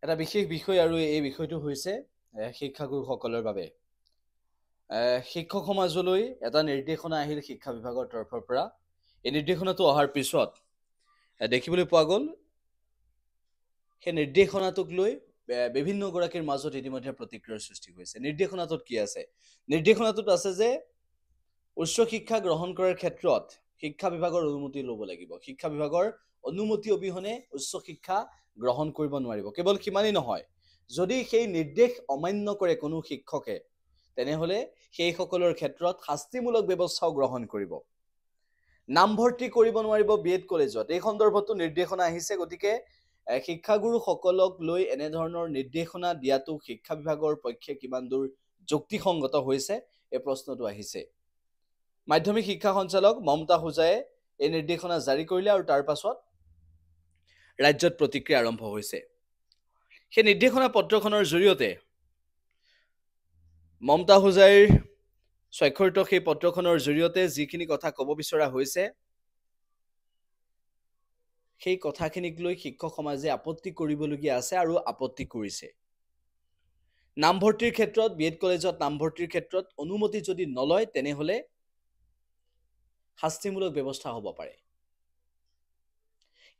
এটা বিশেষ বিষয় আৰু এই বিষয়টো হৈছে শিক্ষাগুৰুসকলৰ বাবে শিক্ষক সমাজলৈ এটা নিৰ্দেশনা আহিল শিক্ষা বিভাগৰ তৰফৰ পৰা। এই নিৰ্দেশনাটো অহাৰ পিছত দেখিবলৈ পোৱা গ'ল সেই নিৰ্দেশনাটোক লৈ বিভিন্ন গৰাকীৰ মাজত ইতিমধ্যে প্ৰতিক্ৰিয়াৰ সৃষ্টি হৈছে। নিৰ্দেশনাটোত কি আছে? নিৰ্দেশনাটোত আছে যে উচ্চ শিক্ষা গ্ৰহণ কৰাৰ ক্ষেত্ৰত শিক্ষা বিভাগৰ অনুমতি ল'ব লাগিব। শিক্ষা বিভাগৰ অনুমতি অবিহনে উচ্চ শিক্ষা গ্ৰহণ কৰিব নোৱাৰিব। কেৱল সিমানেই নহয়, যদি সেই নিৰ্দেশ অমান্য কৰে কোনো শিক্ষকে, তেনেহ'লে সেইসকলৰ ক্ষেত্ৰত শাস্তিমূলক ব্যৱস্থাও গ্ৰহণ কৰিব। নামভৰ্তি কৰিব নোৱাৰিব বিএড কলেজত। এই সন্দৰ্ভতো নিৰ্দেশনা আহিছে। গতিকে শিক্ষাগুৰুসকলক লৈ এনেধৰণৰ নিৰ্দেশনা দিয়াটো শিক্ষা বিভাগৰ পক্ষে কিমান দূৰ যুক্তিসংগত হৈছে, এই প্ৰশ্নটো আহিছে। মাধ্যমিক শিক্ষা সঞ্চালক মমতা হোজায়ে এই নিৰ্দেশনা জাৰি কৰিলে আৰু তাৰ পাছত ৰাজ্যত প্ৰতিক্ৰিয়া আৰম্ভ হৈছে। সেই নিৰ্দেশনা পত্ৰখনৰ জৰিয়তে মমতা হোজাইৰ স্বাক্ষৰিত সেই পত্ৰখনৰ জৰিয়তে যিখিনি কথা ক'ব বিচৰা হৈছে, সেই কথাখিনিক লৈ শিক্ষক সমাজে আপত্তি কৰিবলগীয়া আছে আৰু আপত্তি কৰিছে। নামভৰ্তিৰ ক্ষেত্ৰত বিএড কলেজত নামভৰ্তিৰ ক্ষেত্ৰত অনুমতি যদি নলয়, তেনেহ'লে শাস্তিমূলক ব্যৱস্থা হ'ব পাৰে।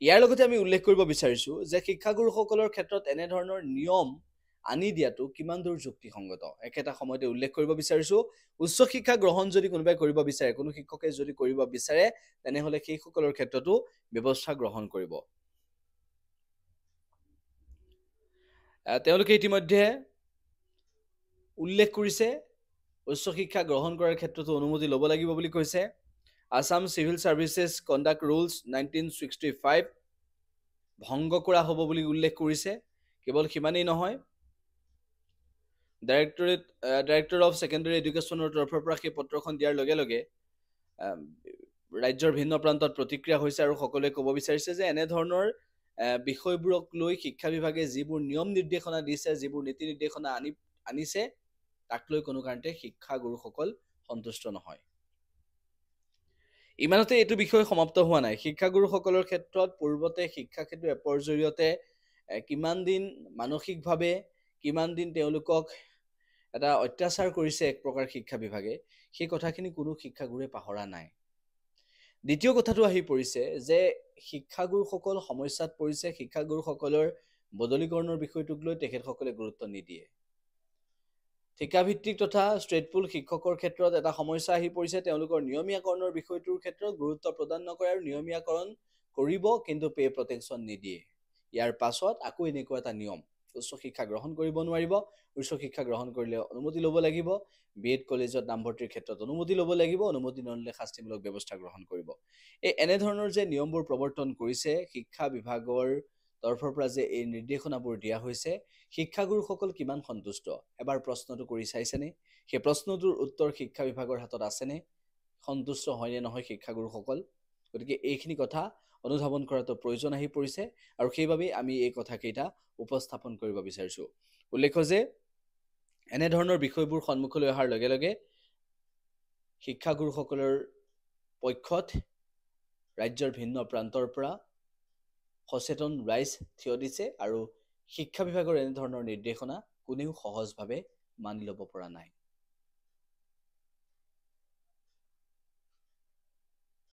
ইয়াৰ লগতে আমি উল্লেখ কৰিব বিচাৰিছোঁ যে শিক্ষাগুৰুসকলৰ ক্ষেত্ৰত এনেধৰণৰ নিয়ম আনি দিয়াটো কিমান দূৰ যুক্তিসংগত। একেটা সময়তে উল্লেখ কৰিব বিচাৰিছোঁ, উচ্চ শিক্ষা গ্ৰহণ যদি কোনোবাই কৰিব বিচাৰে, কোনো শিক্ষকে যদি কৰিব বিচাৰে, তেনেহ'লে সেইসকলৰ ক্ষেত্ৰতো ব্যৱস্থা গ্ৰহণ কৰিব। তেওঁলোকে ইতিমধ্যে উল্লেখ কৰিছে উচ্চ শিক্ষা গ্ৰহণ কৰাৰ ক্ষেত্ৰতো অনুমতি ল'ব লাগিব বুলি কৈছে। Assam civil services conduct rules 1965 ভংগ কৰা হ'ব বুলি উল্লেখ কৰিছে। কেৱল সিমানেই নহয়, ডাইৰেক্টৰ অফ ছেকেণ্ডেৰী এডুকেশ্যনৰ তৰফৰ পৰা সেই পত্ৰখন দিয়াৰ লগে লগে ৰাজ্যৰ ভিন্ন প্ৰান্তত প্ৰতিক্ৰিয়া হৈছে আৰু সকলোৱে ক'ব বিচাৰিছে যে এনেধৰণৰ বিষয়বোৰক লৈ শিক্ষা বিভাগে যিবোৰ নিয়ম নিৰ্দেশনা দিছে, যিবোৰ নীতি নিৰ্দেশনা আনিছে, তাক লৈ কোনো কাৰণতে শিক্ষাগুৰুসকল সন্তুষ্ট নহয়। ইমানতে এইটো বিষয় সমাপ্ত হোৱা নাই। শিক্ষাগুৰুসকলৰ ক্ষেত্ৰত পূৰ্বতে শিক্ষা সেতু এপৰ জৰিয়তে কিমান দিন মানসিকভাৱে কিমান দিন তেওঁলোকক এটা অত্যাচাৰ কৰিছে এক প্ৰকাৰ শিক্ষা বিভাগে, সেই কথাখিনি কোনো শিক্ষাগুৰুৱে পাহৰা নাই। দ্বিতীয় কথাটো আহি পৰিছে যে শিক্ষাগুৰুসকল সমস্যাত পৰিছে। শিক্ষাগুৰুসকলৰ বদলীকৰণৰ বিষয়টোক লৈ তেখেতসকলে গুৰুত্ব নিদিয়ে। ঠিকাভিত্তিক তথা ষ্ট্ৰেটপুল শিক্ষকৰ ক্ষেত্ৰত এটা সমস্যা আহি পৰিছে। তেওঁলোকৰ নিয়মীয়াকৰণৰ বিষয়টোৰ ক্ষেত্ৰত গুৰুত্ব প্ৰদান নকৰে আৰু নিয়মীয়াকৰণ কৰিব, কিন্তু পে প্ৰটেকশ্যন নিদিয়ে। ইয়াৰ পাছত আকৌ এনেকুৱা এটা নিয়ম, উচ্চ শিক্ষা গ্ৰহণ কৰিব নোৱাৰিব, উচ্চ শিক্ষা গ্ৰহণ কৰিলে অনুমতি ল'ব লাগিব, বিএড কলেজত নামভৰ্তিৰ ক্ষেত্ৰত অনুমতি ল'ব লাগিব, অনুমতি নল'লে শাস্তিমূলক ব্যৱস্থা গ্ৰহণ কৰিব। এনেধৰণৰ যে নিয়মবোৰ প্ৰৱৰ্তন কৰিছে শিক্ষা বিভাগৰ তৰফৰ পৰা, যে এই নিৰ্দেশনাবোৰ দিয়া হৈছে, শিক্ষাগুৰুসকল কিমান সন্তুষ্ট এবাৰ প্ৰশ্নটো কৰি চাইছেনে? সেই প্ৰশ্নটোৰ উত্তৰ শিক্ষা বিভাগৰ হাতত আছেনে? সন্তুষ্ট হয়নে নহয় শিক্ষাগুৰুসকল? গতিকে এইখিনি কথা অনুধাৱন কৰাটো প্ৰয়োজন আহি পৰিছে আৰু সেইবাবেই আমি এই কথাকেইটা উপস্থাপন কৰিব বিচাৰিছোঁ। উল্লেখ্য যে এনেধৰণৰ বিষয়বোৰ সন্মুখলৈ অহাৰ লগে লগে শিক্ষাগুৰুসকলৰ পক্ষত ৰাজ্যৰ ভিন্ন প্ৰান্তৰ পৰা সচেতন ৰাইজ থিয় দিছে আৰু শিক্ষা বিভাগৰ এনেধৰণৰ নিৰ্দেশনা কোনেও সহজভাৱে মানি ল'ব পৰা নাই।